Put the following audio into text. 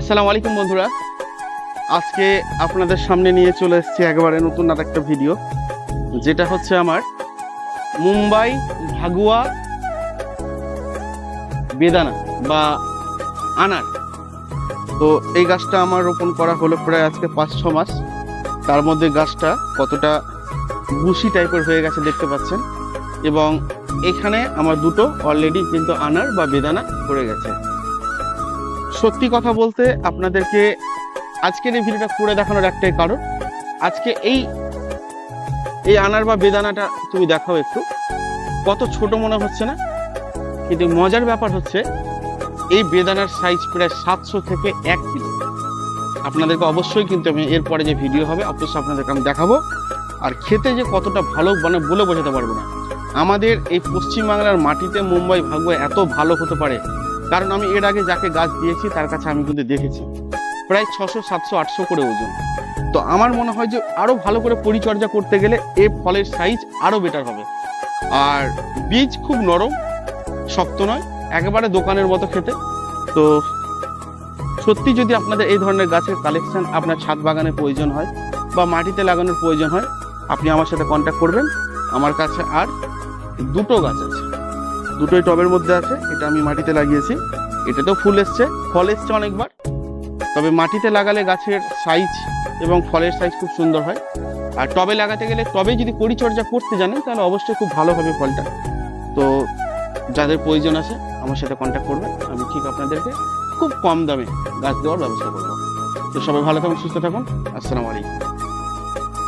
আসসালামু আলাইকুম বন্ধুরা, আজকে আপনাদের সামনে নিয়ে চলে এসেছি একেবারে নতুন আর একটা ভিডিও, যেটা হচ্ছে আমার মুম্বাই ভাগুয়া বেদানা বা আনার। তো এই গাছটা আমার রোপণ করা হলো প্রায় আজকে 5-6 মাস। তার মধ্যে গাছটা কতটা বুশি টাইপের হয়ে গেছে দেখতে পাচ্ছেন, এবং এখানে আমার দুটো অলরেডি কিন্তু আনার বা বেদানা পড়ে গেছে। সত্যি কথা বলতে আপনাদেরকে আজকের এই ভিডিওটা করে দেখানোর একটাই কারণ, আজকে এই আনার বা বেদানাটা তুমি দেখাও একটু, কত ছোট মনে হচ্ছে না? কিন্তু মজার ব্যাপার হচ্ছে এই বেদানার সাইজ প্রায় 700 থেকে 1 কিলো। আপনাদেরকে অবশ্যই কিন্তু আমি এরপরে যে ভিডিও হবে অবশ্যই আপনাদেরকে আমি দেখাবো। আর খেতে যে কতটা ভালো মানে বলে বোঝাতে পারবো না। আমাদের এই পশ্চিমবাংলার মাটিতে মুম্বাই ভাগুয়া এত ভালো হতে পারে, কারণ আমি এর আগে যাকে গাছ দিয়েছি তার কাছে আমি কিন্তু দেখেছি প্রায় 600, 700, 800 করে ওজন। তো আমার মনে হয় যে আরো ভালো করে পরিচর্যা করতে গেলে এই ফলের সাইজ আরো বেটার হবে। আর বীজ খুব নরম, শক্ত নয়, একেবারে দোকানের মতো খেতে। তো সত্যি যদি আপনাদের এই ধরনের গাছের কালেকশন আপনার ছাদ বাগানে প্রয়োজন হয় বা মাটিতে লাগানোর প্রয়োজন হয়, আপনি আমার সাথে কন্ট্যাক্ট করবেন। আমার কাছে আর দুটো গাছ আছে, দুটোই টবের মধ্যে আছে। এটা আমি মাটিতে লাগিয়েছি, এটাতেও ফুল এসছে, ফল এসছে অনেকবার। তবে মাটিতে লাগালে গাছের সাইজ এবং ফলের সাইজ খুব সুন্দর হয়। আর টবে লাগাতে গেলে, টবে যদি পরিচর্যা করতে জানেন তাহলে অবশ্যই খুব ভালো হবে ফলটা। তো যাদের প্রয়োজন আছে আমার সাথে কন্ট্যাক্ট করবেন, আমি ঠিক আপনাদেরকে খুব কম দামে গাছ দেওয়ার ব্যবস্থা করবো। তো সবাই ভালো থাকুন, সুস্থ থাকুন। আসসালামু আলাইকুম।